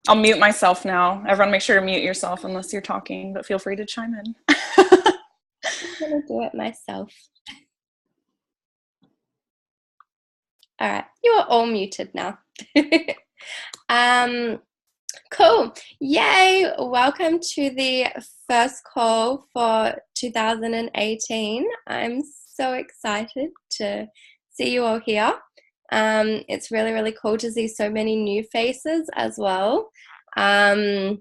I'll mute myself now. Everyone make sure to mute yourself unless you're talking, but feel free to chime in. I'm gonna do it myself. All right, you are all muted now. Cool. Yay. Welcome to the first call for 2018. I'm so excited to see you all here. It's really, really cool to see so many new faces as well. For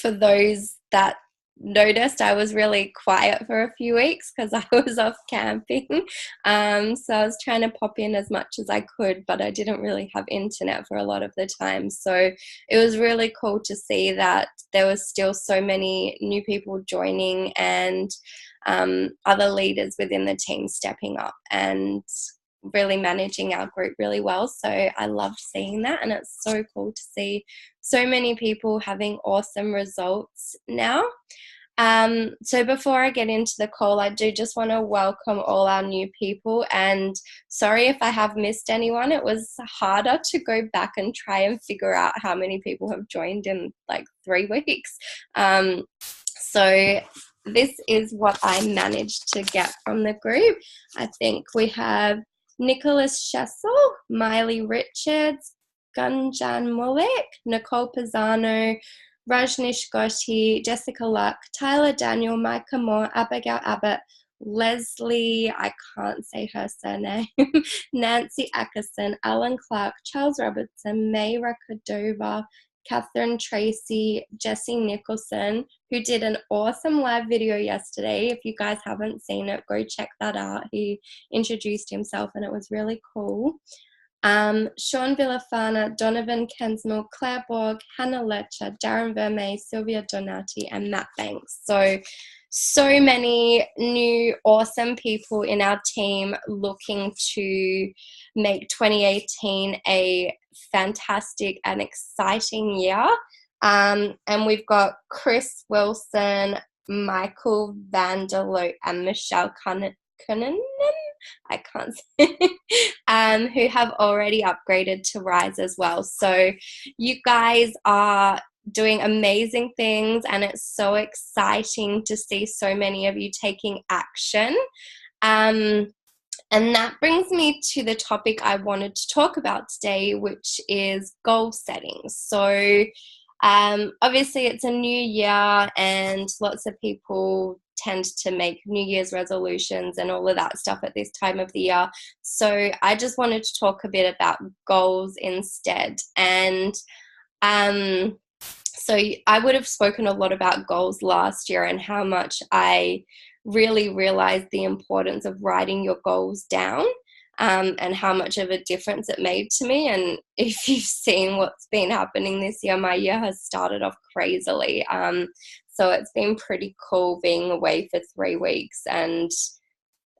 those that noticed, I was really quiet for a few weeks because I was off camping. So I was trying to pop in as much as I could, but I didn't really have internet for a lot of the time. So it was really cool to see that there was still so many new people joining and other leaders within the team stepping up and really managing our group really well. So I loved seeing that, and it's so cool to see so many people having awesome results now. So before I get into the call, I do just want to welcome all our new people, and sorry if I have missed anyone. It was harder to go back and try and figure out how many people have joined in like 3 weeks. So this is what I managed to get from the group. I think we have Nicholas Shessel, Miley Richards, Gunjan Mullick, Nicole Pisano, Rajnish Gotti, Jessica Luck, Tyler Daniel, Micah Moore, Abigail Abbott, Leslie, I can't say her surname, Nancy Ackerson, Alan Clark, Charles Robertson, Mayra Cordova, Catherine Tracy, Jesse Nicholson, who did an awesome live video yesterday. If you guys haven't seen it, go check that out. He introduced himself and it was really cool. Sean Villafana, Donovan Kensmill, Claire Borg, Hannah Letcher, Darren Vermey, Sylvia Donati, and Matt Banks. So many new awesome people in our team looking to make 2018 a fantastic and exciting year. And we've got Chris Wilson, Michael Vanderloot, and Michelle Cunningham. I can't say, who have already upgraded to Rise as well. So you guys are doing amazing things, and it's so exciting to see so many of you taking action. And that brings me to the topic I wanted to talk about today, which is goal setting. So obviously it's a new year and lots of people tend to make New Year's resolutions and all of that stuff at this time of the year. So I just wanted to talk a bit about goals instead. And so I would have spoken a lot about goals last year and how much I really realized the importance of writing your goals down. And how much of a difference it made to me. And if you've seen what's been happening this year, my year has started off crazily. So it's been pretty cool being away for 3 weeks and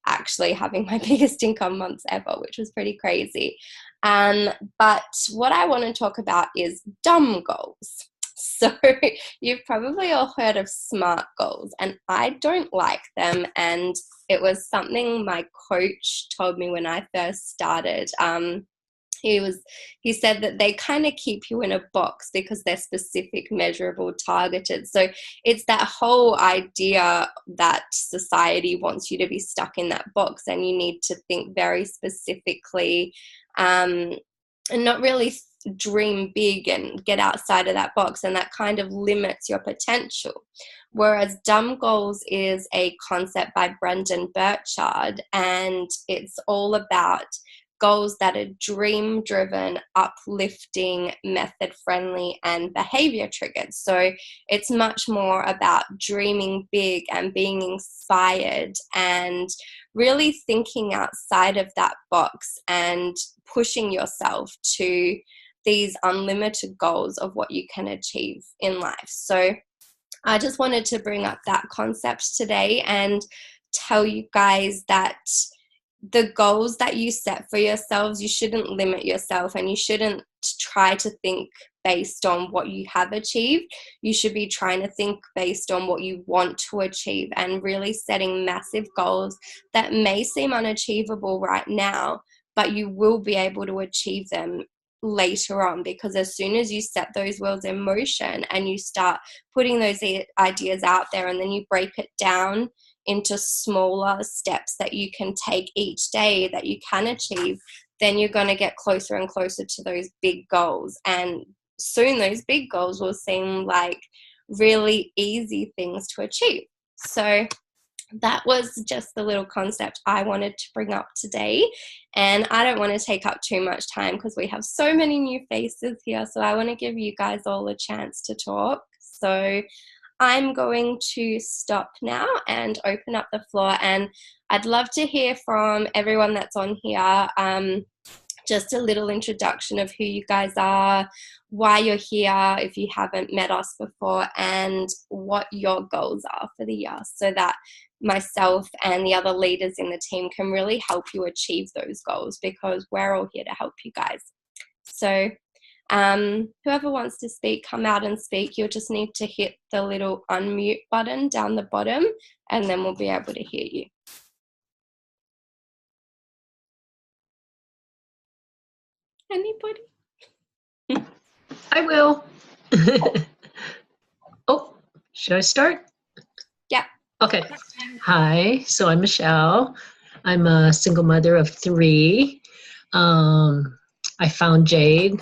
actually having my biggest income months ever, which was pretty crazy. But what I want to talk about is dumb goals. So you've probably all heard of SMART goals, and I don't like them. And it was something my coach told me when I first started. He said that they kind of keep you in a box because they're specific, measurable, targeted. So it's that whole idea that society wants you to be stuck in that box, and you need to think very specifically and not really dream big and get outside of that box, and that kind of limits your potential. Whereas dumb goals is a concept by Brendan Burchard, and it's all about goals that are dream driven, uplifting, method friendly, and behavior triggered. So it's much more about dreaming big and being inspired and really thinking outside of that box and pushing yourself to these unlimited goals of what you can achieve in life. So I just wanted to bring up that concept today and tell you guys that the goals that you set for yourselves, you shouldn't limit yourself, and you shouldn't try to think based on what you have achieved. You should be trying to think based on what you want to achieve, and really setting massive goals that may seem unachievable right now, but you will be able to achieve them later on, because as soon as you set those wheels in motion and you start putting those ideas out there, and then you break it down into smaller steps that you can take each day that you can achieve, then you're going to get closer and closer to those big goals. And soon those big goals will seem like really easy things to achieve. So that was just the little concept I wanted to bring up today. And I don't want to take up too much time because we have so many new faces here. So I want to give you guys all a chance to talk. So I'm going to stop now and open up the floor. And I'd love to hear from everyone that's on here. Just a little introduction of who you guys are, why you're here if you haven't met us before, and what your goals are for the year, so that myself and the other leaders in the team can really help you achieve those goals, because we're all here to help you guys. So whoever wants to speak, come out and speak. You'll just need to hit the little unmute button down the bottom, and then we'll be able to hear you. Anybody? I will. Oh, should I start? Yeah. Okay. Hi, so I'm Michelle. I'm a single mother of 3. I found Jade.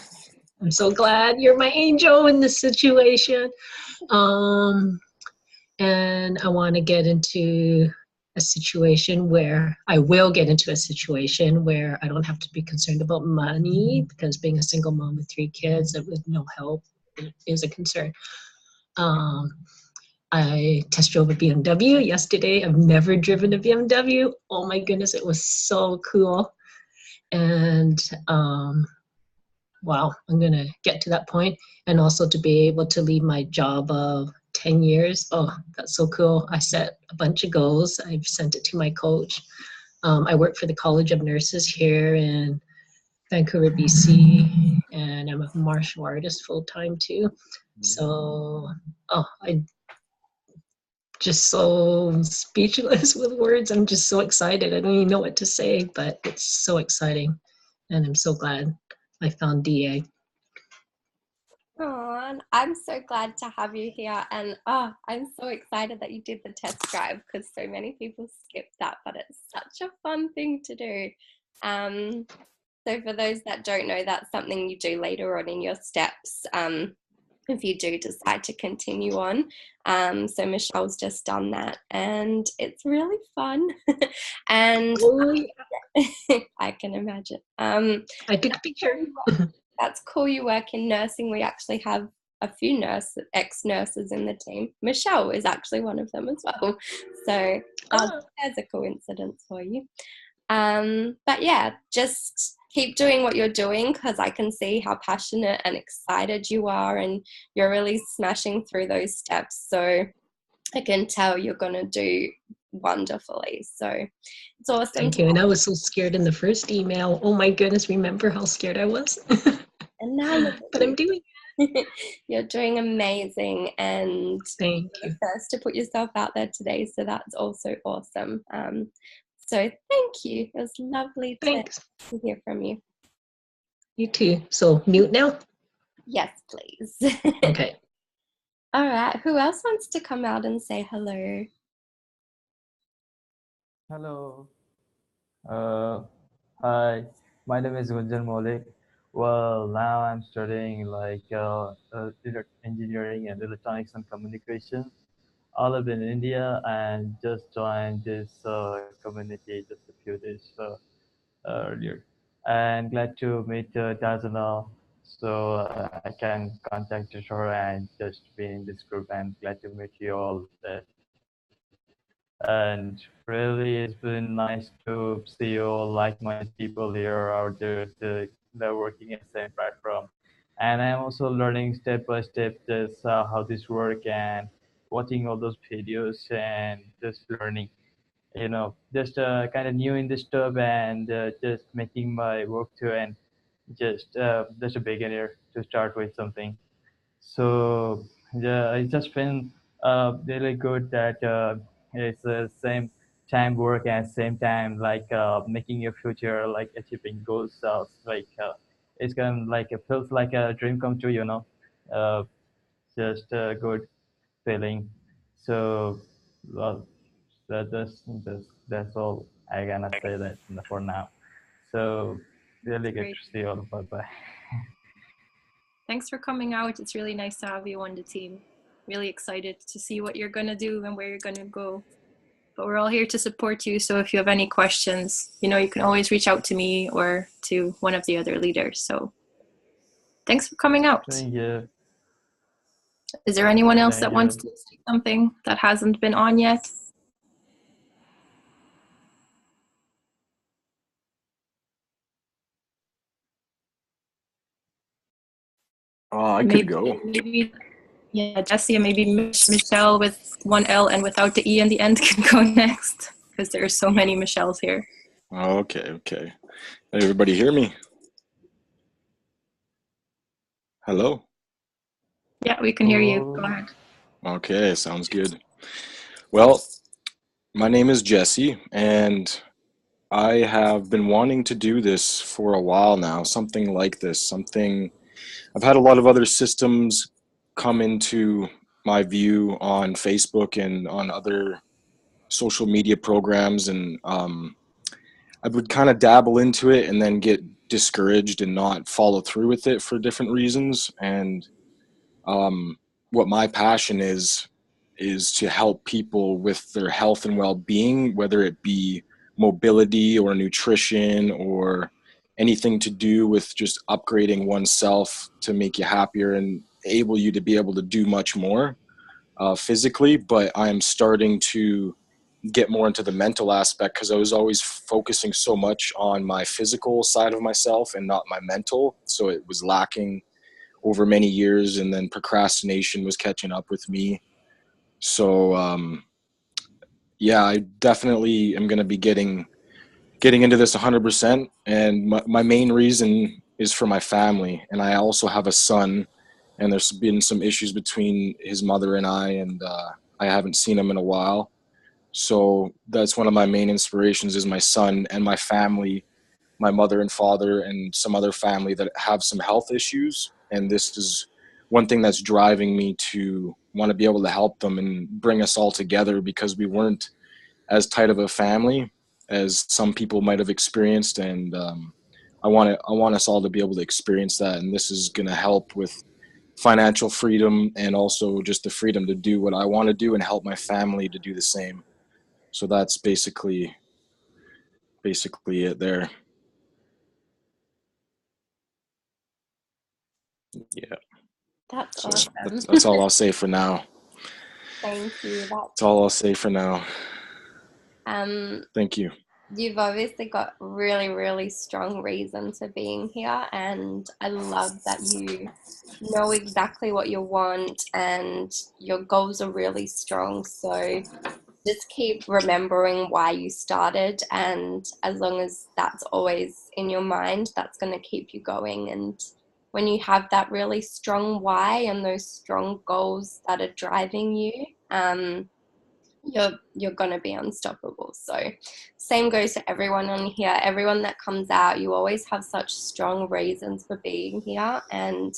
I'm so glad you're my angel in this situation. And I want to get into a situation where I will get into a situation where I don't have to be concerned about money, because being a single mom with 3 kids with no help is a concern. I test drove a BMW yesterday. I've never driven a BMW. Oh my goodness, it was so cool. And wow, I'm gonna get to that point. And also to be able to leave my job of 10 years. Oh, that's so cool. I set a bunch of goals. I've sent it to my coach. I work for the College of Nurses here in Vancouver, BC, and I'm a martial artist full-time too. So, I'm just so speechless with words. I'm just so excited. I don't even know what to say, but it's so exciting. And I'm so glad I found DA. Oh, I'm so glad to have you here, and I'm so excited that you did the test drive, because so many people skip that, but it's such a fun thing to do. So for those that don't know, that's something you do later on in your steps, if you do decide to continue on. So Michelle's just done that, and it's really fun. And I can imagine. I took a picture. That's cool. You work in nursing. We actually have a few ex-nurses in the team. Michelle is actually one of them as well. So there's a coincidence for you. But yeah, just keep doing what you're doing, because I can see how passionate and excited you are, and you're really smashing through those steps. So I can tell you're going to do wonderfully. So it's awesome. Thank you. And I was so scared in the first email. Oh my goodness, remember how scared I was? And now but I'm doing it. You're doing amazing, and thank you. The first to put yourself out there today, so that's also awesome. So thank you. It was lovely to hear from you. You too. So mute now? Yes, please. Okay. All right. Who else wants to come out and say hello? Hello. Hi. My name is Gunjan Malik. Well, now I'm studying engineering and electronics and communication. I live in India and just joined this community just a few days earlier. And glad to meet Dazana, so I can contact her and just be in this group, and glad to meet you all there. And really, it's been nice to see all like-minded people here out there they're working in the same platform. And I'm also learning step by step just how this work, and watching all those videos and just learning. Just kind of new in this stuff, and just making my work too, and just a beginner to start with something. So yeah, it's just been really good that it's the same time work and same time making your future, like achieving goals, it's kind of like it feels like a dream come true, just a good feeling. So, well, that's all I gonna say that for now. So, really good Great. to see you all. Bye bye. Thanks for coming out. It's really nice to have you on the team. Really excited to see what you're going to do and where you're going to go. But we're all here to support you. So if you have any questions, you can always reach out to me or to one of the other leaders. So thanks for coming out. Thank you. Is there anyone else Thank that wants you. to say something that hasn't been on yet? I could go. Maybe, yeah, Jesse and maybe Michelle with one L and without the E in the end can go next because there are so many Michelles here. Okay. Hey, everybody hear me? Hello? Yeah, we can hear you. Go ahead. Okay, sounds good. Well, my name is Jesse, and I have been wanting to do this for a while now, something like this. I've had a lot of other systems come into my view on Facebook and on other social media programs, and I would kind of dabble into it and then get discouraged and not follow through with it for different reasons. And what my passion is to help people with their health and well-being, whether it be mobility or nutrition or anything to do with just upgrading oneself to make you happier and able you to be able to do much more physically. But I'm starting to get more into the mental aspect because I was always focusing so much on my physical side of myself and not my mental. So it was lacking over many years, and then procrastination was catching up with me. So yeah, I definitely am going to be getting into this 100%. And my main reason is for my family. And I also have a son, and there's been some issues between his mother and I haven't seen him in a while. So that's one of my main inspirations is my son and my family, my mother and father, and some other family that have some health issues. And this is one thing that's driving me to want to be able to help them and bring us all together, because we weren't as tight of a family as some people might have experienced. And I want us all to be able to experience that. And this is going to help with financial freedom and also just the freedom to do what I want to do and help my family to do the same. So that's basically it there. Yeah. That's So awesome. that's all I'll say for now. Thank you. That's all I'll say for now. Thank you. You've obviously got really, really strong reasons for being here, and I love that you know exactly what you want and your goals are really strong. So just keep remembering why you started, and as long as that's always in your mind, that's going to keep you going. And when you have that really strong why and those strong goals that are driving you, you're gonna be unstoppable. So same goes to everyone on here. Everyone that comes out, you always have such strong reasons for being here, and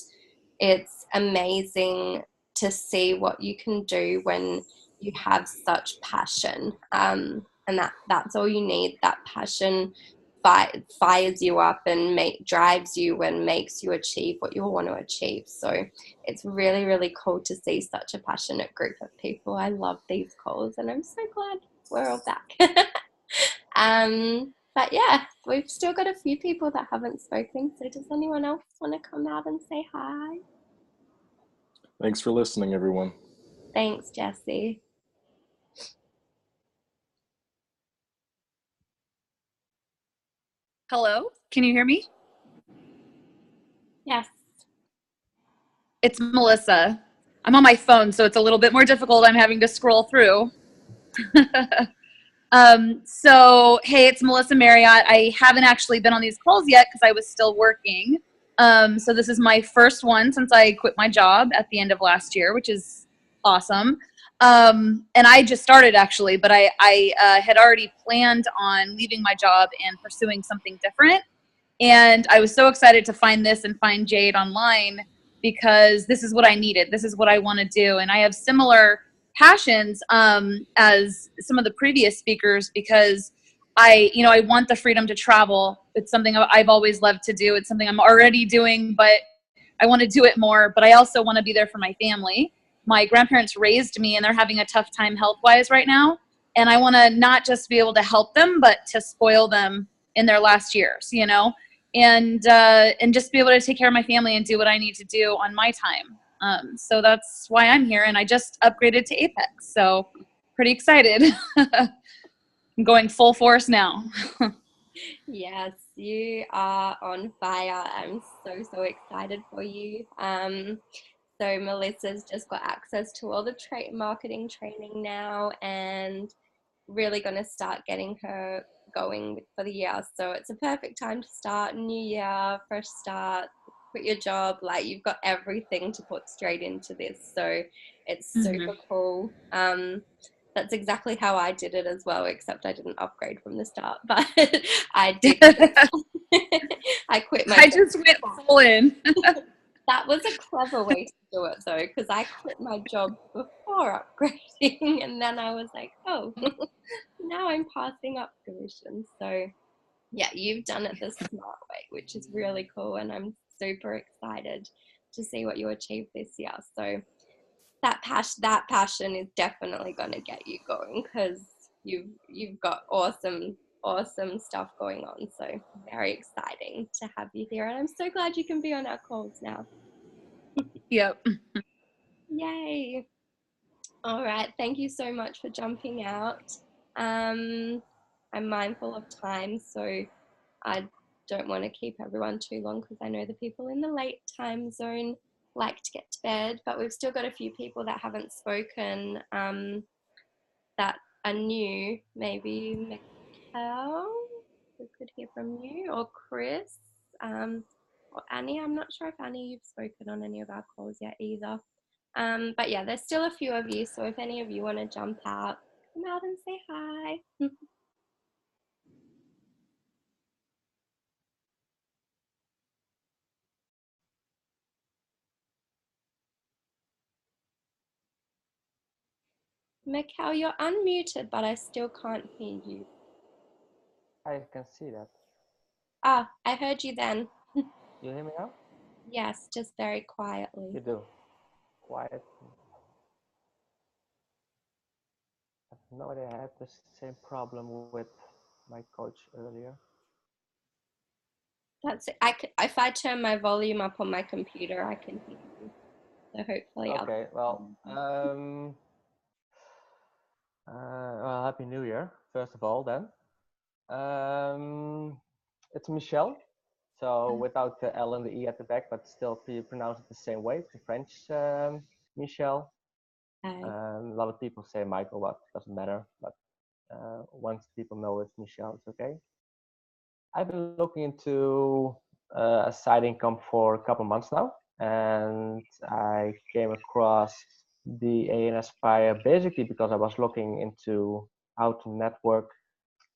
it's amazing to see what you can do when you have such passion. And that's all you need. That passion fires you up and drives you and makes you achieve what you want to achieve. So it's really, really cool to see such a passionate group of people. I love these calls, and I'm so glad we're all back. But yeah, we've still got a few people that haven't spoken. So does anyone else want to come out and say hi? Thanks for listening, everyone. Thanks, Jesse. Hello, can you hear me? Yes. It's Melissa. I'm on my phone, so it's a little bit more difficult. I'm having to scroll through. So, hey, it's Melissa Marriott. I haven't actually been on these calls yet because I was still working. So this is my first one since I quit my job at the end of last year, which is awesome. And I just started actually, but I had already planned on leaving my job and pursuing something different. And I was so excited to find this and find Jade online because this is what I needed. This is what I want to do. And I have similar passions as some of the previous speakers because I want the freedom to travel. It's something I've always loved to do. It's something I'm already doing, but I want to do it more. But I also want to be there for my family. My grandparents raised me and they're having a tough time health-wise right now. And I want to not just be able to help them, but to spoil them in their last years, and just be able to take care of my family and do what I need to do on my time. So that's why I'm here, and I just upgraded to Apex, so pretty excited. I'm going full force now. Yes, you are on fire. I'm so excited for you. So Melissa's just got access to all the marketing training now, and really going to start getting her going for the year. So it's a perfect time to start. New year, fresh start, quit your job. Like, you've got everything to put straight into this. So it's super cool. That's exactly how I did it as well, except I didn't upgrade from the start, but I did. I quit my I just went full in. That was a clever way to do it, though, because I quit my job before upgrading, and then I was like, oh, now I'm passing up commissions. So, yeah, you've done it the smart way, which is really cool, and I'm super excited to see what you achieve this year. So that passion is definitely going to get you going, because you've got awesome stuff going on. So very exciting to have you here, and I'm so glad you can be on our calls now. Yep. Yay. All right, thank you so much for jumping out. I'm mindful of time, so I don't want to keep everyone too long, because I know the people in the late time zone like to get to bed, but we've still got a few people that haven't spoken that are new. Maybe Mikhail, we could hear from you, or Chris, or Annie. I'm not sure if Annie, you've spoken on any of our calls yet either. But yeah, there's still a few of you, so if any of you want to jump out, come out and say hi. Mikhail, you're unmuted, but I still can't hear you. I can see that. Ah, I heard you then. You hear me now? Yes, just very quietly. You do. Quiet. I have no idea. I had the same problem with my coach earlier. That's it. If I turn my volume up on my computer, I can hear you. So hopefully Okay, well, Happy New Year, first of all, then. It's Michelle, so without the L and the E at the back, but still you pronounce it the same way. It's the French Michelle. A lot of people say Michael, but it doesn't matter. But once people know it's Michelle, it's okay. I've been looking into a side income for a couple months now, and I came across the AN Aspire basically because I was looking into how to network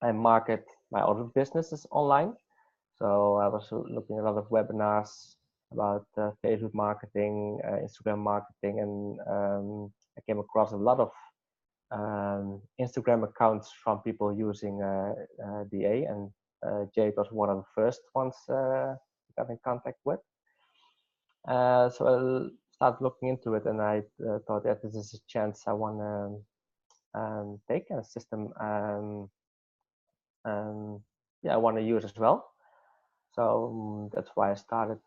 and market my other businesses online. So I was looking at a lot of webinars about Facebook marketing, Instagram marketing, and I came across a lot of Instagram accounts from people using DA, and Jade was one of the first ones I got in contact with. So I started looking into it, and I thought that this is a chance I want to take, a system I want to use as well. So that's why I started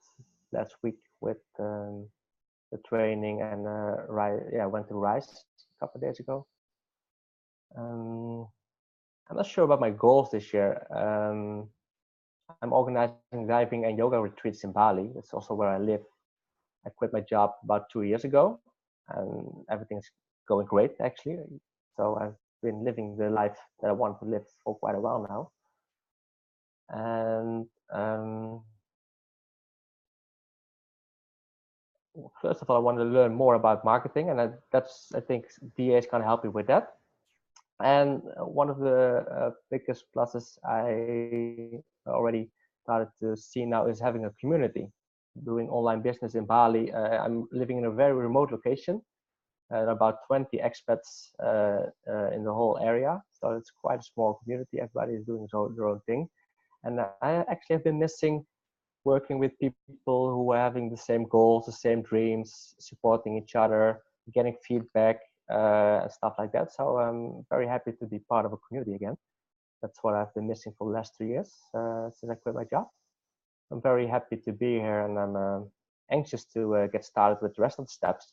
last week with the training, and went to Rise a couple of days ago. I'm not sure about my goals this year. I'm organizing diving and yoga retreats in Bali. It's also where I live. I quit my job about 2 years ago, and everything's going great actually. So I've been living the life that I want to live for quite a while now. And first of all, I want to learn more about marketing, and I think DA is going to help me with that. And one of the biggest pluses I already started to see now is having a community, doing online business in Bali. I'm living in a very remote location, about 20 expats in the whole area. So it's quite a small community. Everybody is doing their own thing. And I actually have been missing working with people who are having the same goals, the same dreams, supporting each other, getting feedback, and stuff like that. So I'm very happy to be part of a community again. That's what I've been missing for the last 3 years since I quit my job. I'm very happy to be here, and I'm anxious to get started with the rest of the steps.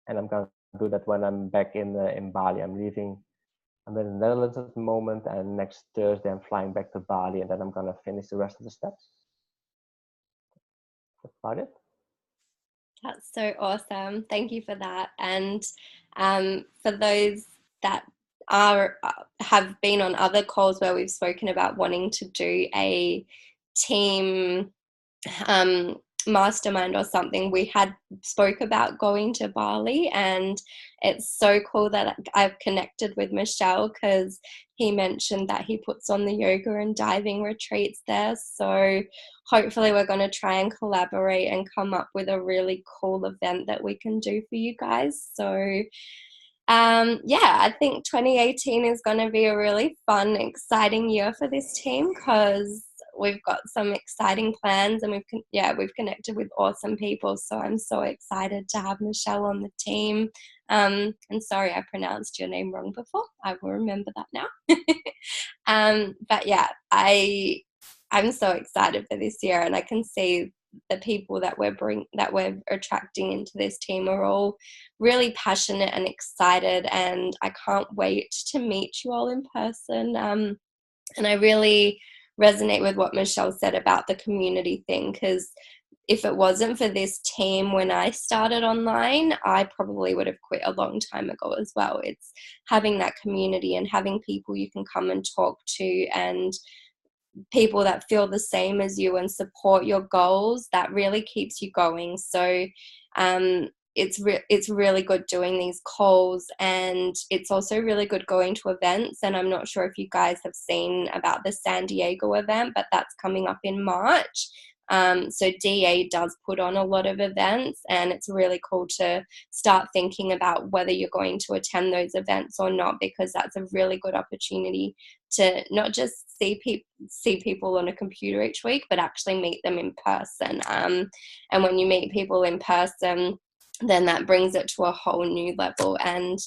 And I'm going to do that when I'm back in Bali. I'm in the Netherlands at the moment, and next Thursday I'm flying back to Bali, and then I'm going to finish the rest of the steps. That's about it. That's so awesome. Thank you for that. And for those that have been on other calls where we've spoken about wanting to do a team mastermind or something, we had spoke about going to Bali, and it's so cool that I've connected with Michelle, because he mentioned that he puts on the yoga and diving retreats there. So hopefully we're going to try and collaborate and come up with a really cool event that we can do for you guys. So I think 2018 is going to be a really fun, exciting year for this team, because we've got some exciting plans, and we've connected with awesome people. So I'm so excited to have Michelle on the team. And sorry, I pronounced your name wrong before. I will remember that now. But yeah, I'm so excited for this year, and I can see the people that we're attracting into this team are all really passionate and excited, and I can't wait to meet you all in person. And I really resonate with what Michelle said about the community thing, because if it wasn't for this team when I started online, I probably would have quit a long time ago as well. It's having that community and having people you can come and talk to, and people that feel the same as you and support your goals, that really keeps you going. So it's really good doing these calls, and it's also really good going to events. And I'm not sure if you guys have seen about the San Diego event, but that's coming up in March. So DA does put on a lot of events, and it's really cool to start thinking about whether you're going to attend those events or not, because that's a really good opportunity to not just see people on a computer each week, but actually meet them in person. And when you meet people in person, then that brings it to a whole new level. And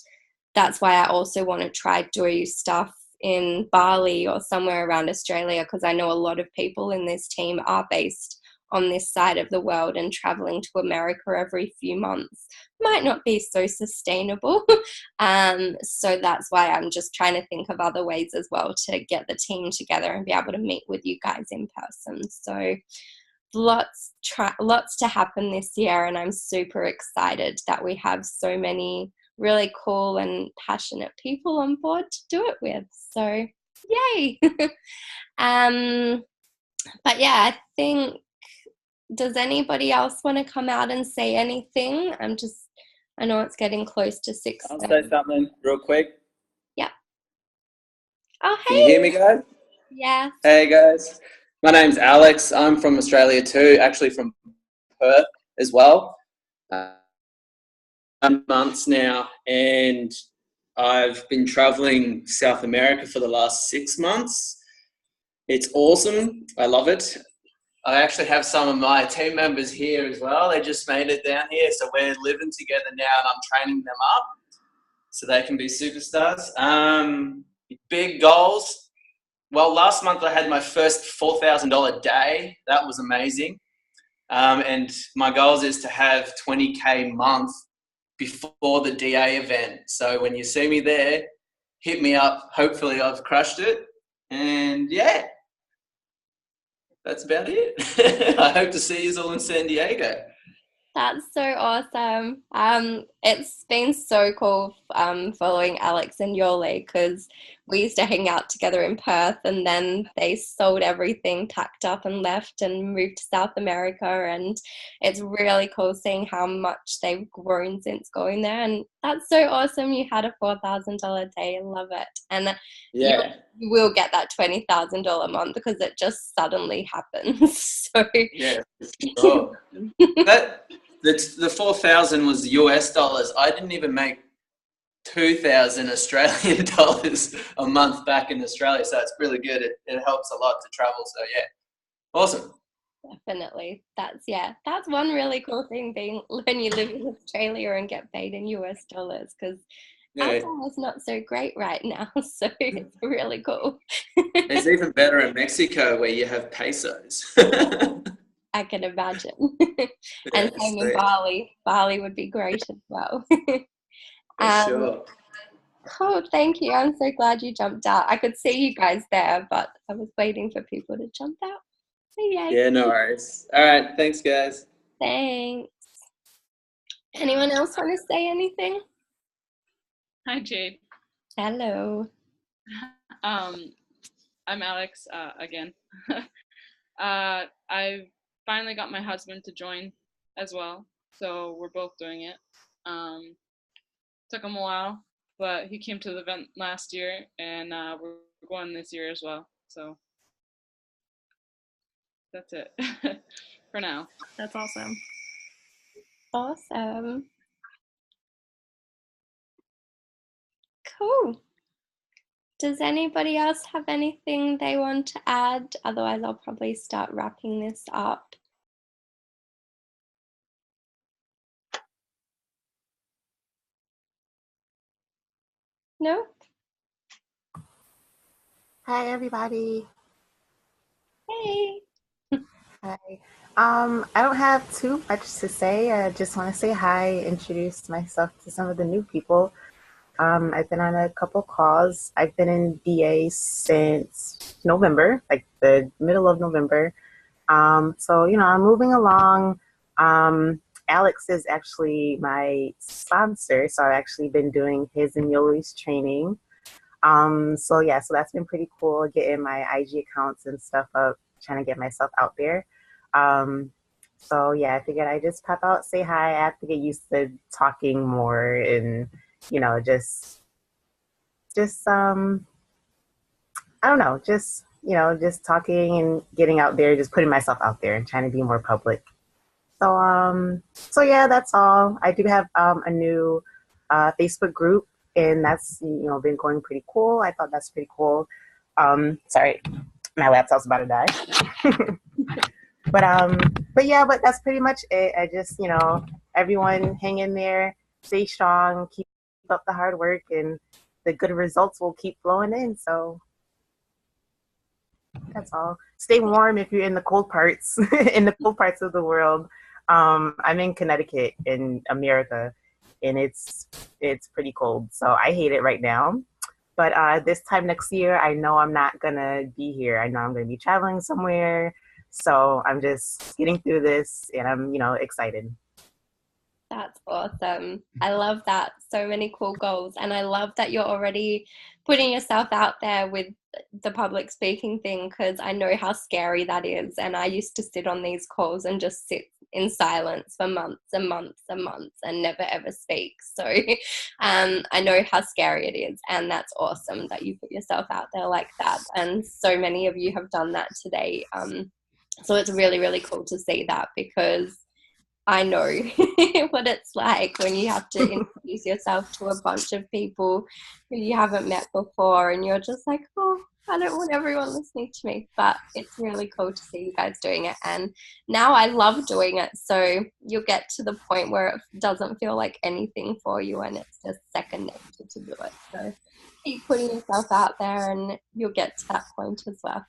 that's why I also want to try do stuff in Bali or somewhere around Australia, because I know a lot of people in this team are based on this side of the world, and traveling to America every few months might not be so sustainable. So that's why I'm just trying to think of other ways as well to get the team together and be able to meet with you guys in person. So lots to happen this year, and I'm super excited that we have so many really cool and passionate people on board to do it with. So yay. But yeah, I think, does anybody else want to come out and say anything? I know it's getting close to 6. I'll say something real quick. Yeah. Oh, hey. Can you hear me, guys? Yeah. Hey, guys. My name's Alex. I'm from Australia too, actually from Perth as well. Months now, and I've been traveling South America for the last 6 months. It's awesome. I love it. I actually have some of my team members here as well. They just made it down here, so we're living together now, and I'm training them up so they can be superstars. Big goals. Well, last month I had my first $4,000 day. That was amazing. And my goals is to have 20K a month before the DA event. So when you see me there, hit me up. Hopefully I've crushed it. And yeah, that's about it. I hope to see you all in San Diego. That's so awesome. It's been so cool following Alex and Yole, because we used to hang out together in Perth, and then they sold everything, packed up and left and moved to South America. And it's really cool seeing how much they've grown since going there. And that's so awesome. You had a $4,000 day. I love it. And Yeah. you will get that $20,000 month because it just suddenly happens. So Yeah, for sure. The 4,000 was US dollars. I didn't even make 2,000 Australian dollars a month back in Australia, so it's really good. It helps a lot to travel. So yeah, awesome. definitely, that's one really cool thing being when you live in Australia and get paid in US dollars, because our Yeah, dollar's not so great right now. So it's really cool. it's even better in Mexico where you have pesos. I can imagine. Yeah, And same in sweet. Bali. Bali would be great as well. For sure. Cool, thank you. I'm so glad you jumped out. I could see you guys there, but I was waiting for people to jump out. So yay. Yeah, no worries. All right, thanks, guys. Thanks. Anyone else want to say anything? Hi, Jade. Hello. I'm Alex again. I finally got my husband to join as well, so we're both doing it. Took him a while, but he came to the event last year, and we're going this year as well. So that's it for now. That's awesome. Awesome. Cool. Does anybody else have anything they want to add? Otherwise, I'll probably start wrapping this up. No? Hi, everybody. Hey. Hi. I don't have too much to say. I just want to say hi, introduce myself to some of the new people. I've been on a couple calls. I've been in BA since November, like the middle of November. So, I'm moving along. Alex is actually my sponsor, so I've actually been doing his and Yoli's training. So that's been pretty cool, getting my IG accounts and stuff up, trying to get myself out there. I figured I'd just pop out, say hi. I have to get used to talking more and, just I don't know, just talking and getting out there, just putting myself out there and trying to be more public. So that's all. I do have a new Facebook group, and that's been going pretty cool. I thought that's pretty cool. Sorry, my laptop's about to die. but that's pretty much it. I just everyone hang in there, stay strong, keep up the hard work, and the good results will keep flowing in. So that's all. Stay warm if you're in the cold parts in the cold parts of the world. I'm in Connecticut in America, and it's pretty cold, so I hate it right now. But this time next year, I know I'm not gonna be here. I know I'm gonna be traveling somewhere, so I'm just getting through this, and I'm excited. That's awesome. I love that. So many cool goals. And I love that you're already putting yourself out there with the public speaking thing, because I know how scary that is. And I used to sit on these calls and just sit in silence for months and months and months and never ever speak. So I know how scary it is. And that's awesome that you put yourself out there like that. And so many of you have done that today. So it's really, really cool to see that, because I know what it's like when you have to introduce yourself to a bunch of people who you haven't met before, and you're just like, oh, I don't want everyone listening to me. But it's really cool to see you guys doing it. And now I love doing it. So you'll get to the point where it doesn't feel like anything for you, and it's just second nature to do it. So keep putting yourself out there, and you'll get to that point as well.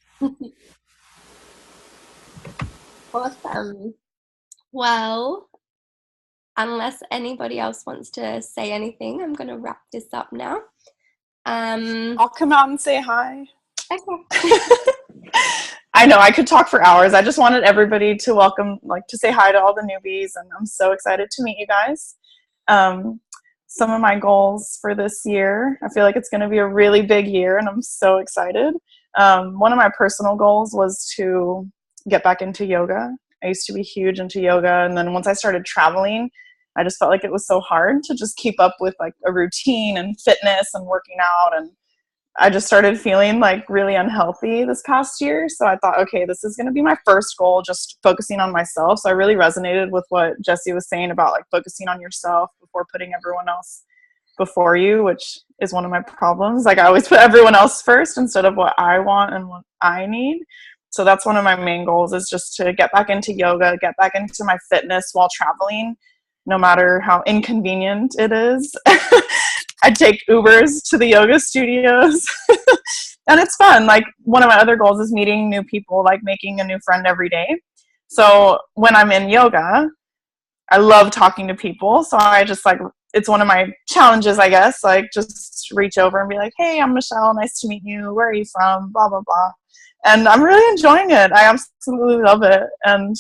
Awesome. Well, unless anybody else wants to say anything, I'm going to wrap this up now. I'll come out and say hi. Okay. I know I could talk for hours. I just wanted everybody to welcome, to say hi to all the newbies, and I'm so excited to meet you guys. some of my goals for this year. I feel like it's going to be a really big year, and I'm so excited. One of my personal goals was to get back into yoga. I used to be huge into yoga, and then once I started traveling, I just felt like it was so hard to just keep up with like a routine and fitness and working out, and I just started feeling like really unhealthy this past year. So I thought, okay, this is going to be my first goal, just focusing on myself. So I really resonated with what Jesse was saying about like focusing on yourself before putting everyone else before you, which is one of my problems. Like I always put everyone else first instead of what I want and what I need. So that's one of my main goals, is just to get back into yoga, get back into my fitness while traveling, no matter how inconvenient it is. I take Ubers to the yoga studios and it's fun. Like one of my other goals is meeting new people, like making a new friend every day. So when I'm in yoga, I love talking to people. So I just like, it's one of my challenges, I guess, like just reach over and be like, hey, I'm Michelle. Nice to meet you. Where are you from? Blah, blah, blah. And I'm really enjoying it. I absolutely love it. And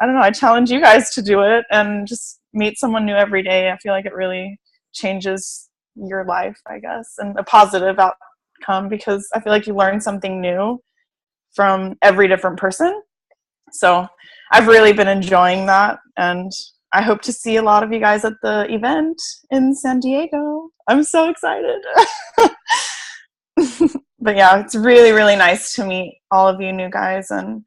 I don't know, I challenge you guys to do it and just meet someone new every day. I feel like it really changes your life, I guess, and a positive outcome, because I feel like you learn something new from every different person. So I've really been enjoying that, and I hope to see a lot of you guys at the event in San Diego. I'm so excited. But yeah, it's really, really nice to meet all of you new guys, and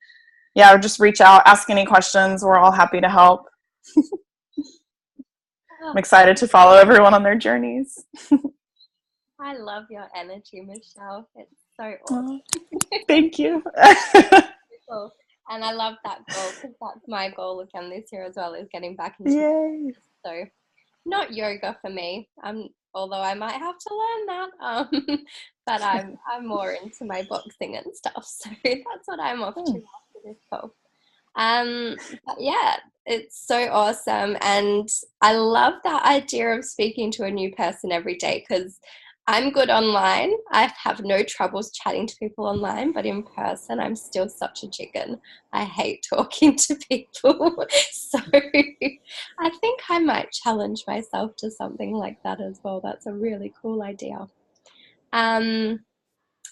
yeah, just reach out, ask any questions. We're all happy to help. I'm excited to follow everyone on their journeys. I love your energy, Michelle. It's so awesome. Thank you. Cool. And I love that goal, because that's my goal again this year as well, is getting back into Yay. So not yoga for me, although I might have to learn that, but I'm more into my boxing and stuff, so that's what I'm off to after this call. But yeah, it's so awesome, and I love that idea of speaking to a new person every day, because I'm good online. I have no troubles chatting to people online, but in person, I'm still such a chicken. I hate talking to people. So I think I might challenge myself to something like that as well. That's a really cool idea.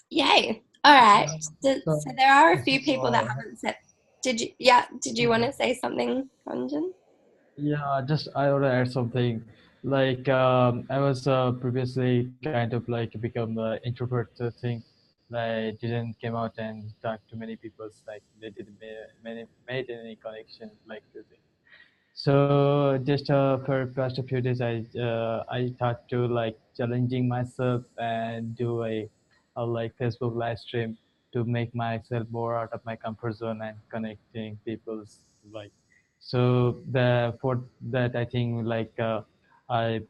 Yay. All right. So there are a few people that haven't said. Did you want to say something, Ranjan? Yeah, just I want to add something. Like I was previously kind of like become the introvert thing. Like didn't came out and talk to many people. Like they didn't made any connection like this. So just for past a few days, I thought to like challenging myself and do a like Facebook live stream to make myself more out of my comfort zone and connecting people's like. So the for that I think like I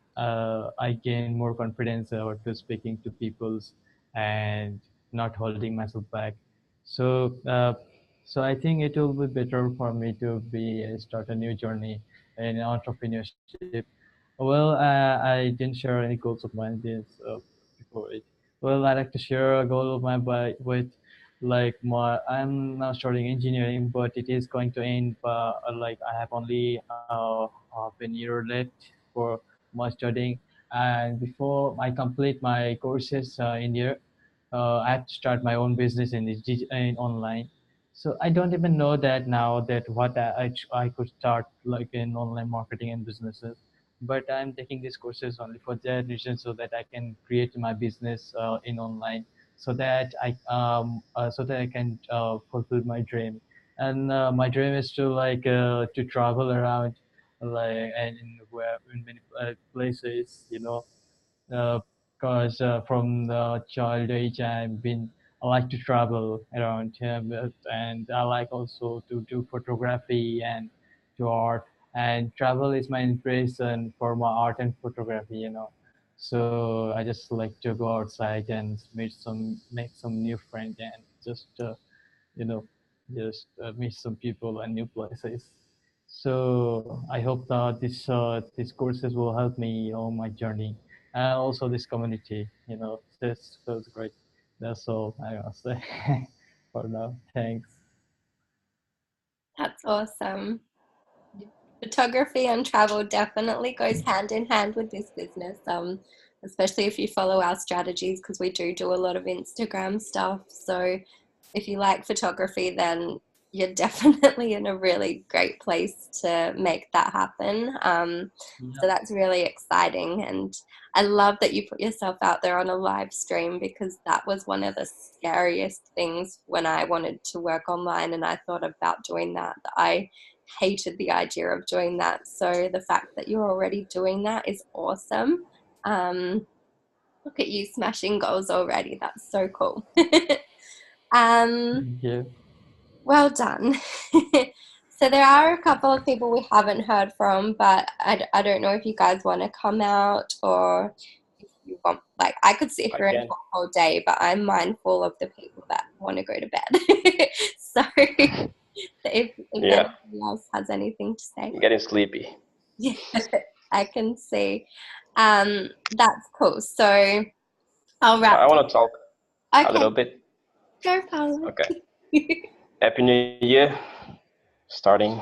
gain more confidence to speaking to people's and not holding myself back. So so I think it will be better for me to be start a new journey in entrepreneurship. Well, I didn't share any goals of mine this before it. Well, I like to share a goal of mine by with like my I'm now starting engineering, but it is going to end. Like I have only half a year left for my studying, and before I complete my courses in here, I have to start my own business in online. So I don't even know that now that what I could start like in online marketing and businesses, but I'm taking these courses only for that reason so that I can create my business in online so that I can fulfill my dream. And my dream is to like to travel around like and in many places, you know, because from the child age I like to travel around here, and I like also to do photography and to art. And travel is my inspiration for my art and photography, you know. So I just like to go outside and make some new friends and just you know just meet some people and new places. So I hope that these courses will help me on my journey, and also this community. You know, this feels great. That's all I want to say for now. Thanks. That's awesome. Photography and travel definitely goes hand in hand with this business. Especially if you follow our strategies, because we do a lot of Instagram stuff. So if you like photography, then you're definitely in a really great place to make that happen. So that's really exciting. And I love that you put yourself out there on a live stream, because that was one of the scariest things when I wanted to work online and I thought about doing that. I hated the idea of doing that. So the fact that you're already doing that is awesome. Look at you smashing goals already. That's so cool. Yeah. Well done. So there are a couple of people we haven't heard from, but I don't know if you guys want to come out, or if you want, like, I could sit here and talk all day, but I'm mindful of the people that want to go to bed. So if anybody else has anything to say. I'm getting sleepy. Yeah, I can see. That's cool. So I'll wrap. I want to talk a little bit. Go, Paolo. Okay. Happy New Year. Starting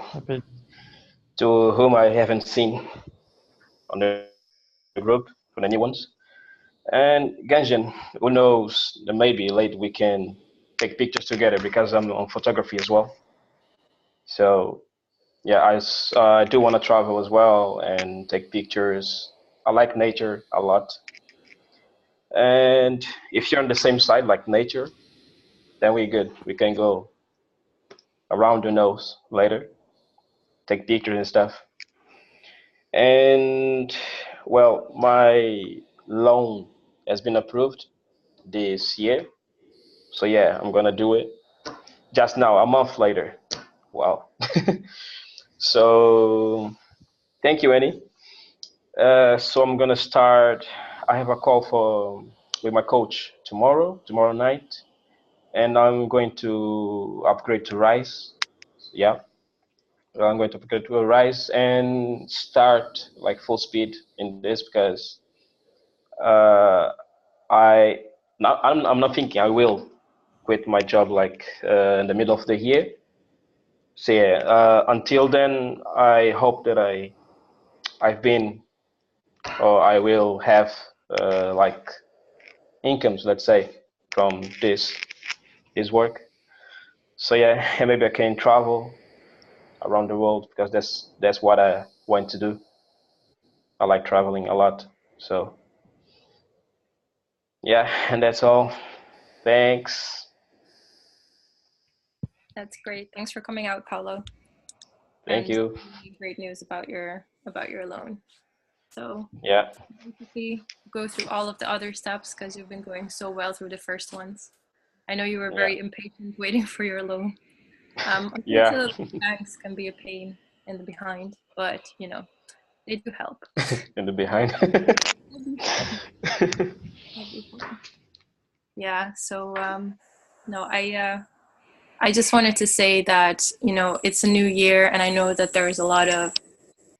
to whom I haven't seen on the group, for the new ones. And Ganjan, who knows, maybe later we can take pictures together, because I'm on photography as well. So yeah, I do want to travel as well and take pictures. I like nature a lot. And if you're on the same side, like nature, then we're good. We can go around the nose later, take pictures and stuff. And well, my loan has been approved this year. So yeah, I'm gonna do it just now, a month later. Wow. So thank you, Annie. So I'm gonna start. I have a call with my coach tomorrow night, and I'm going to upgrade to Rise. Yeah, I'm going to upgrade to Rise and start like full speed in this, because I'm not thinking I will quit my job like in the middle of the year. So yeah, until then, I hope that I've been, or I will have like incomes, let's say, from this work. So yeah, and maybe I can travel around the world, because that's what I want to do. I like traveling a lot. So yeah, and that's all. Thanks. That's great. Thanks for coming out, Paolo. Thank you. Really great news about your loan. So yeah, basically go through all of the other steps, because you've been going so well through the first ones. I know you were very impatient waiting for your loan. Unfortunately, banks can be a pain in the behind, but you know, they do help. In the behind. Yeah. So no, I just wanted to say that, you know, it's a new year, and I know that there is a lot of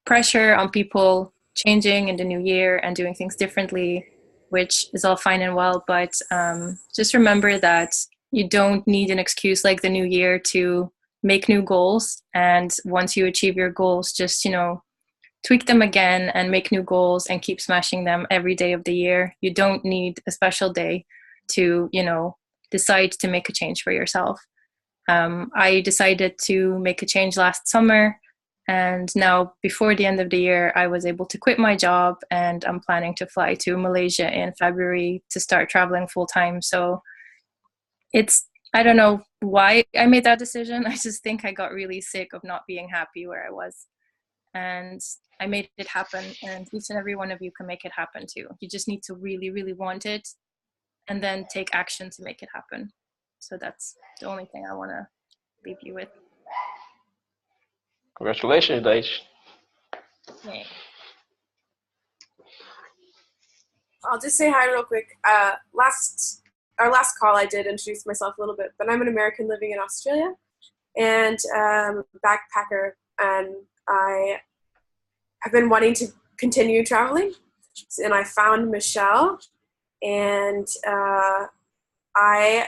pressure on people changing in the new year and doing things differently, which is all fine and well, but just remember that you don't need an excuse like the new year to make new goals. And once you achieve your goals, just, you know, tweak them again and make new goals and keep smashing them every day of the year. You don't need a special day to, you know, decide to make a change for yourself. I decided to make a change last summer, and now before the end of the year, I was able to quit my job, and I'm planning to fly to Malaysia in February to start traveling full time. So I don't know why I made that decision. I just think I got really sick of not being happy where I was. And I made it happen, and each and every one of you can make it happen too. You just need to really, really want it, and then take action to make it happen. So that's the only thing I want to leave you with. Congratulations, Daesh. Yeah. I'll just say hi real quick. Our last call I did introduce myself a little bit, but I'm an American living in Australia and backpacker, and I have been wanting to continue traveling, and I found Michelle, and I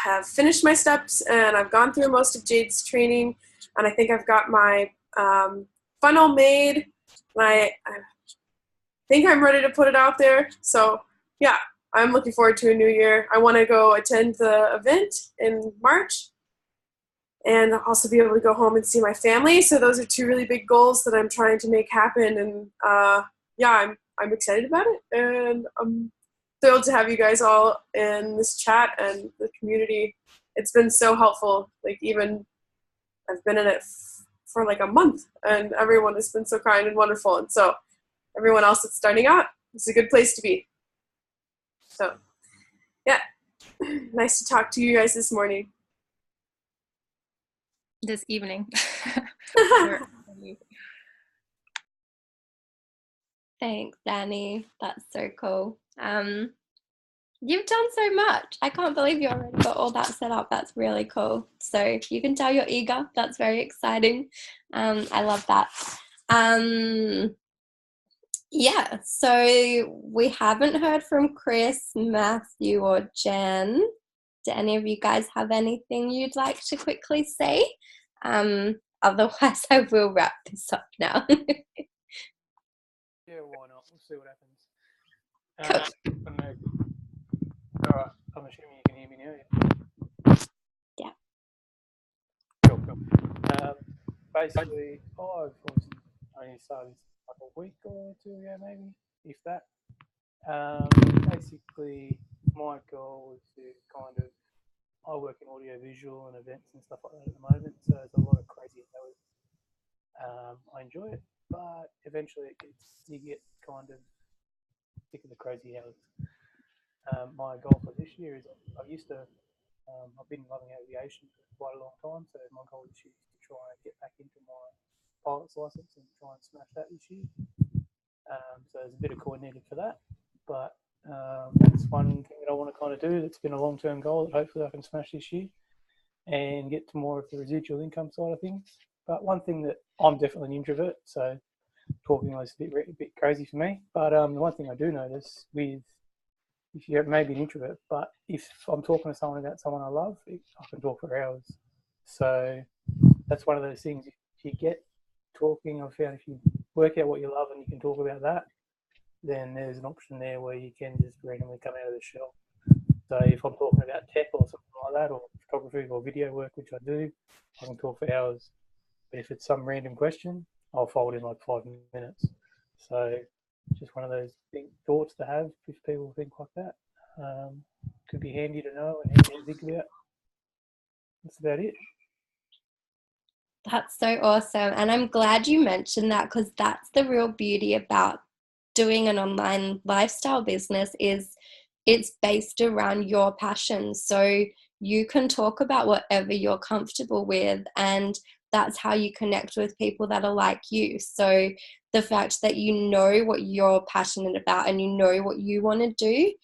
have finished my steps, and I've gone through most of Jade's training, and I think I've got my funnel made. I think I'm ready to put it out there. So yeah, I'm looking forward to a new year. I want to go attend the event in March and also be able to go home and see my family. So those are two really big goals that I'm trying to make happen. And yeah, I'm excited about it. And I'm thrilled to have you guys all in this chat and the community. It's been so helpful. Like, even I've been in it for like a month, and everyone has been so kind and wonderful. And so everyone else that's starting out, it's a good place to be. So yeah, nice to talk to you guys this morning. This evening. Thanks, Danny. That's so cool. You've done so much. I can't believe you already got all that set up. That's really cool. So you can tell you're eager. That's very exciting. I love that. Yeah, so we haven't heard from Chris, Matthew, or Jen. Do any of you guys have anything you'd like to quickly say? Otherwise, I will wrap this up now. Yeah, why not? We'll see what happens. Cool. All right, I'm assuming you can hear me now. Yeah. Cool. Basically, I've obviously only started like a week or two ago, maybe, if that. Basically, my goal is to kind of, I work in audio visual and events and stuff like that at the moment, so there's a lot of crazy hours. I enjoy it, but eventually you get kind of sick of the crazy hours. My goal for this year is I've been loving aviation for quite a long time, so my goal this year is to try and get back into my pilot's license and try and smash that this year. So there's a bit of coordinated for that, but that's one thing that I want to kind of do. That's been a long-term goal that hopefully I can smash this year and get to more of the residual income side of things. But one thing that I'm definitely an introvert, so talking is a bit crazy for me. But the one thing I do notice if you're maybe an introvert, but if I'm talking to someone about someone I love, I can talk for hours. So that's one of those things. If you get talking, I've found if you work out what you love and you can talk about that, then there's an option there where you can just randomly come out of the shell. So if I'm talking about tech or something like that, or photography or video work, which I do, I can talk for hours. But if it's some random question, I'll fold in like 5 minutes. So just one of those thoughts to have if people think like that. Could be handy to know and handy to think about. That's about it. That's so awesome. And I'm glad you mentioned that, because that's the real beauty about doing an online lifestyle business is it's based around your passion. So you can talk about whatever you're comfortable with, and that's how you connect with people that are like you. So the fact that you know what you're passionate about and you know what you want to do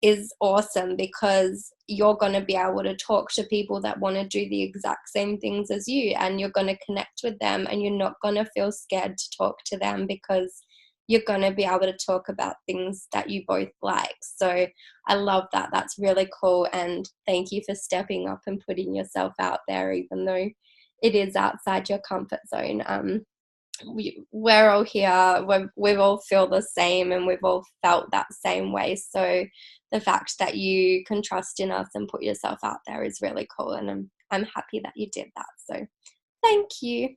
is awesome, because you're going to be able to talk to people that want to do the exact same things as you, and you're going to connect with them, and you're not going to feel scared to talk to them because you're going to be able to talk about things that you both like. So I love that. That's really cool. And thank you for stepping up and putting yourself out there, even though it is outside your comfort zone. We're all here. We all feel the same, and we've all felt that same way. So the fact that you can trust in us and put yourself out there is really cool. And I'm happy that you did that. So thank you.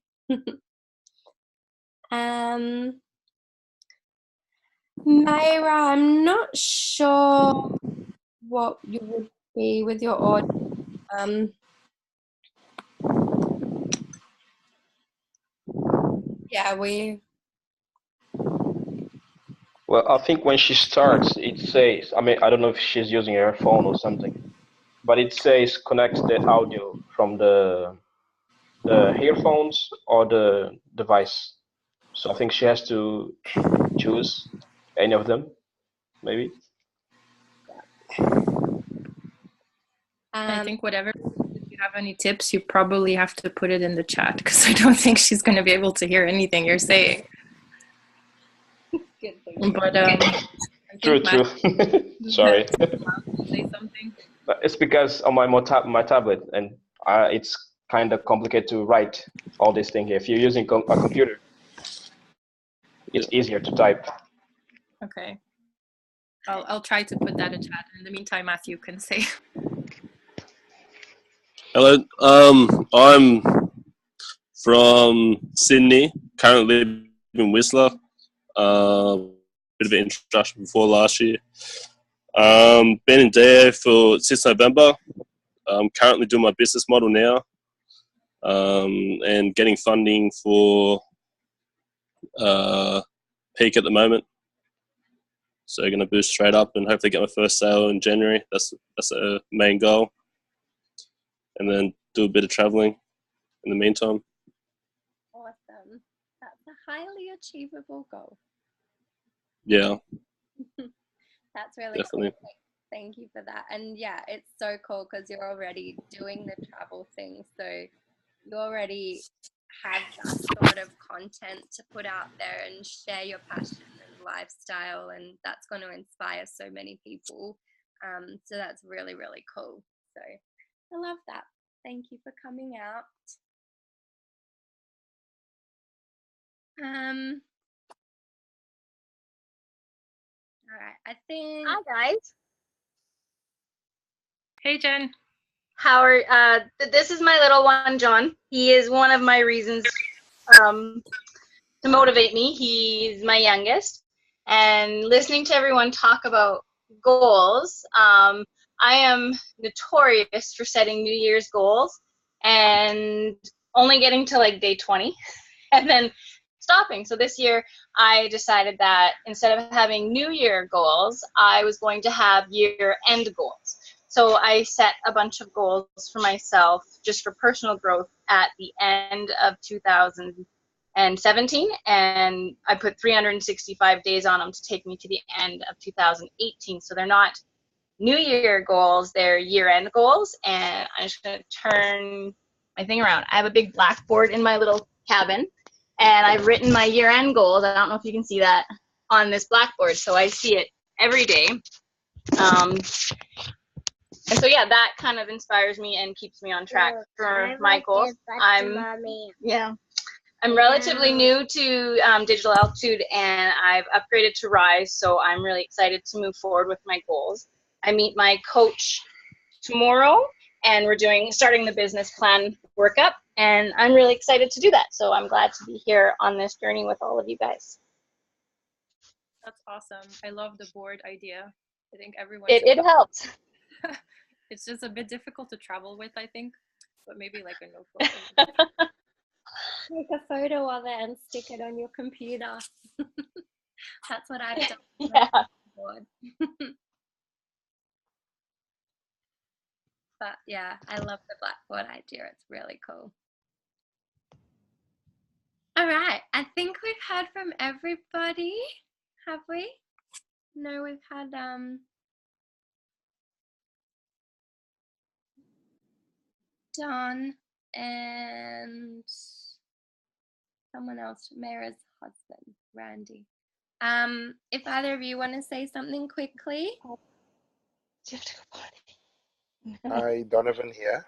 Mayra, I'm not sure what you would be with your audience. Yeah, Well, I think when she starts, it says, I don't know if she's using her phone or something, but it says connect the audio from the earphones or the device. So I think she has to choose any of them, maybe. I think whatever, if you have any tips, you probably have to put it in the chat, because I don't think she's going to be able to hear anything you're saying. But True. Sorry. Say something. It's because on my tablet, and it's kind of complicated to write all these things. If you're using a computer, it's easier to type. Okay. I'll try to put that in chat. In the meantime, Matthew can say. Hello, I'm from Sydney, currently live in Whistler. Bit of an introduction before last year. Been in DA since November. I'm currently doing my business model now, and getting funding for Peak at the moment. So going to boost straight up and hopefully get my first sale in January. That's a main goal. And then do a bit of traveling in the meantime. Awesome. That's a highly achievable goal. Yeah. That's really Definitely. cool. Thank you for that. And yeah, it's so cool because you're already doing the travel thing. So you already have that sort of content to put out there and share your passion and lifestyle. And that's going to inspire so many people. So that's really, really cool. So I love that. Thank you for coming out. All right, I think. Hi guys. Hey Jen. How are this is my little one, John. He is one of my reasons to motivate me. He's my youngest. And listening to everyone talk about goals, I am notorious for setting New Year's goals and only getting to like day 20 and then stopping. So this year I decided that instead of having New Year goals, I was going to have year-end goals. So I set a bunch of goals for myself just for personal growth at the end of 2017, and I put 365 days on them to take me to the end of 2018. So they're not New Year goals, they're year-end goals, and I'm just going to turn my thing around. I have a big blackboard in my little cabin, and I've written my year-end goals. I don't know if you can see that on this blackboard, so I see it every day. And so yeah, that kind of inspires me and keeps me on track for my goals. I'm relatively new to Digital Altitude, and I've upgraded to Rise, so I'm really excited to move forward with my goals. I meet my coach tomorrow, and we're starting the business plan workup, and I'm really excited to do that. So I'm glad to be here on this journey with all of you guys. That's awesome. I love the board idea. I think everyone. It helps. It's just a bit difficult to travel with, I think, but maybe like a notebook. Take a photo of it and stick it on your computer. That's what I've done. Yeah. But yeah, I love the blackboard idea. It's really cool. All right, I think we've heard from everybody. Have we? No, we've had Don and someone else, Mara's husband, Randy. If either of you want to say something quickly. Hi, Donovan here.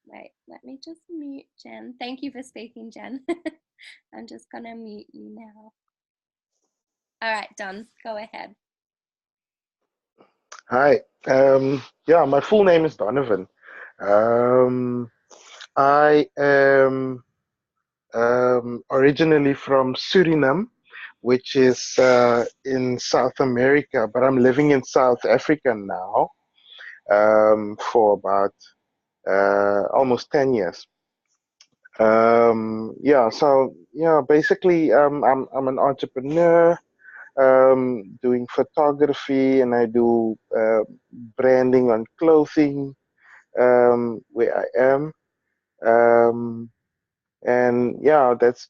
Wait, let me just mute Jen. Thank you for speaking, Jen. I'm just gonna mute you now. All right, Don, go ahead. Hi. Yeah, my full name is Donovan. I am originally from Suriname, which is in South America, but I'm living in South Africa now for about almost 10 years. Yeah, so yeah, basically, I'm an entrepreneur. Doing photography, and I do branding on clothing where I am, and yeah, that's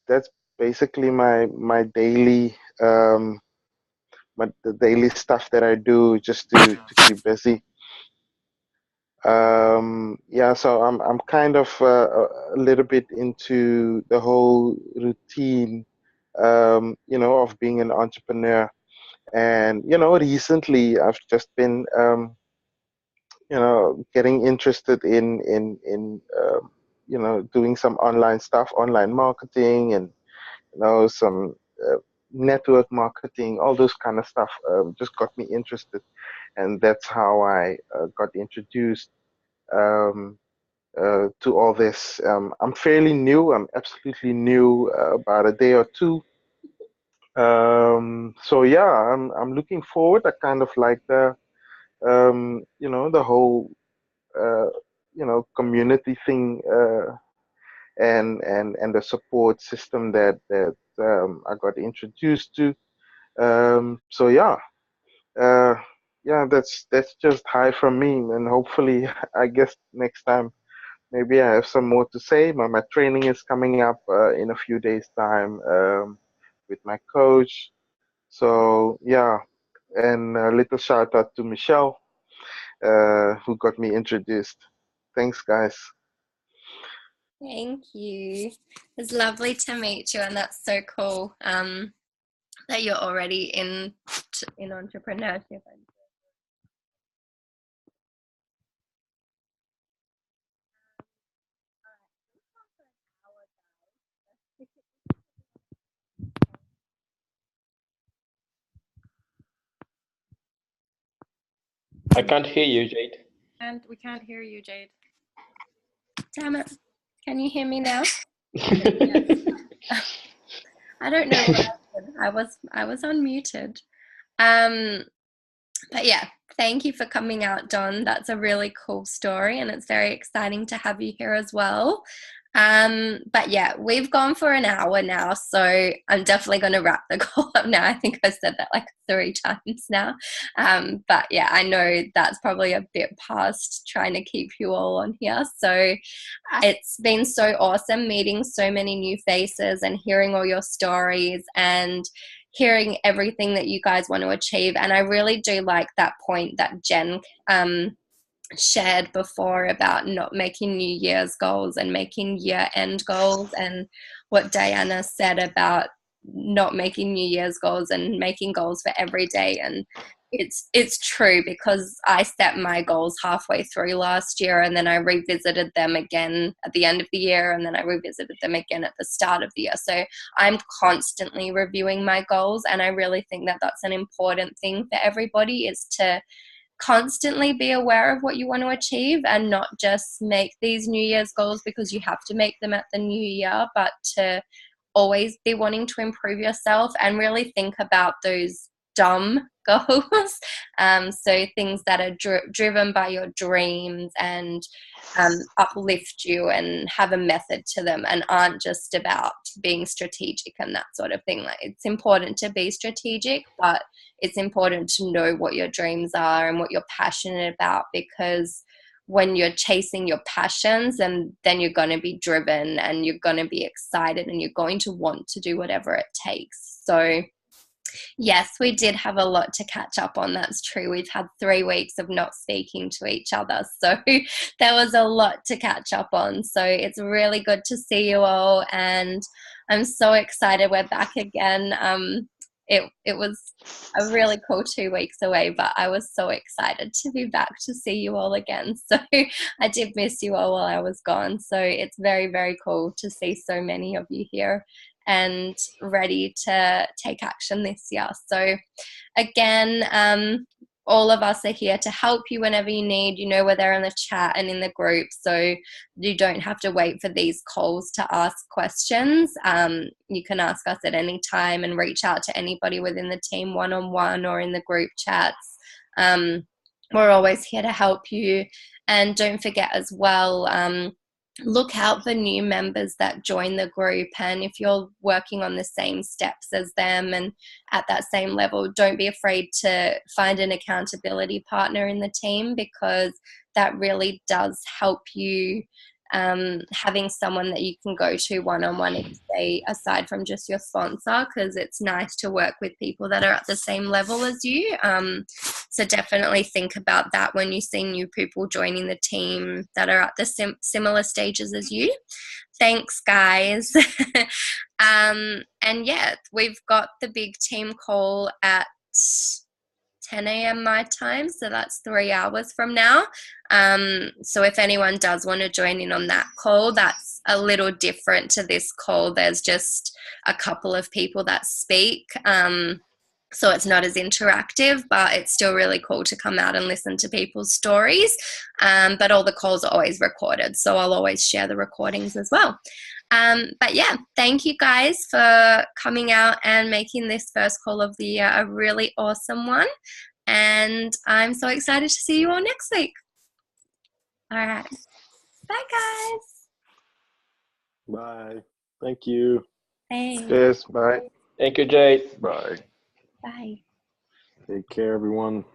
basically my daily the daily stuff that I do just to keep busy. Yeah, so I'm kind of a little bit into the whole routine, you know, of being an entrepreneur. And recently I've just been getting interested in doing some online stuff, online marketing, and some network marketing, all those kind of stuff. Just got me interested, and that's how I got introduced to all this. I'm fairly new. I'm absolutely new, about a day or two. So yeah, I'm looking forward. I kind of like the whole community thing, and the support system that I got introduced to. So yeah, uh, yeah, that's just hi from me, and hopefully, I guess next time maybe I have some more to say. My training is coming up in a few days' time, with my coach. So yeah, and a little shout out to Michelle, who got me introduced. Thanks, guys. Thank you. It's lovely to meet you, and that's so cool that you're already in entrepreneurship. I can't hear you, Jade. And we can't hear you, Jade. Damn it. Can you hear me now? I don't know what happened. I was unmuted. But yeah, thank you for coming out, Don. That's a really cool story, and it's very exciting to have you here as well. But yeah, we've gone for an hour now, so I'm definitely going to wrap the call up now. I think I said that like 3 times now. But yeah, I know that's probably a bit past trying to keep you all on here. So it's been so awesome meeting so many new faces and hearing all your stories and hearing everything that you guys want to achieve. And I really do like that point that Jen shared before about not making New Year's goals and making year-end goals, and what Diana said about not making New Year's goals and making goals for every day. And it's true, because I set my goals halfway through last year, and then I revisited them again at the end of the year, and then I revisited them again at the start of the year. So I'm constantly reviewing my goals, and I really think that that's an important thing for everybody, is to constantly be aware of what you want to achieve and not just make these New Year's goals because you have to make them at the new year, but to always be wanting to improve yourself and really think about those dumb goals. So things that are driven by your dreams and uplift you and have a method to them and aren't just about being strategic and that sort of thing. Like, it's important to be strategic, but it's important to know what your dreams are and what you're passionate about, because when you're chasing your passions, and then you're going to be driven and you're going to be excited and you're going to want to do whatever it takes. So yes, we did have a lot to catch up on. That's true. We've had 3 weeks of not speaking to each other. So there was a lot to catch up on. So it's really good to see you all. And I'm so excited we're back again. It was a really cool 2 weeks away, but I was so excited to be back to see you all again. So I did miss you all while I was gone. So it's very, very cool to see so many of you here and ready to take action this year. So again, all of us are here to help you whenever you need. You know, we're there in the chat and in the group, so you don't have to wait for these calls to ask questions. You can ask us at any time and reach out to anybody within the team one-on-one or in the group chats. We're always here to help you. And don't forget as well, look out for new members that join the group, and if you're working on the same steps as them and at that same level, don't be afraid to find an accountability partner in the team, because that really does help you, having someone that you can go to one-on-one each day aside from just your sponsor, because it's nice to work with people that are at the same level as you. So definitely think about that when you see new people joining the team that are at the similar stages as you. Thanks, guys. And yeah, we've got the big team call at 10 a.m. my time, so that's 3 hours from now. So if anyone does want to join in on that call, that's a little different to this call. There's just a couple of people that speak, so it's not as interactive, but it's still really cool to come out and listen to people's stories. But all the calls are always recorded, so I'll always share the recordings as well. But yeah, thank you guys for coming out and making this first call of the year a really awesome one. And I'm so excited to see you all next week. All right. Bye, guys. Bye. Thank you. Thanks. Yes, bye. Thank you, Jade. Bye. Bye. Take care, everyone.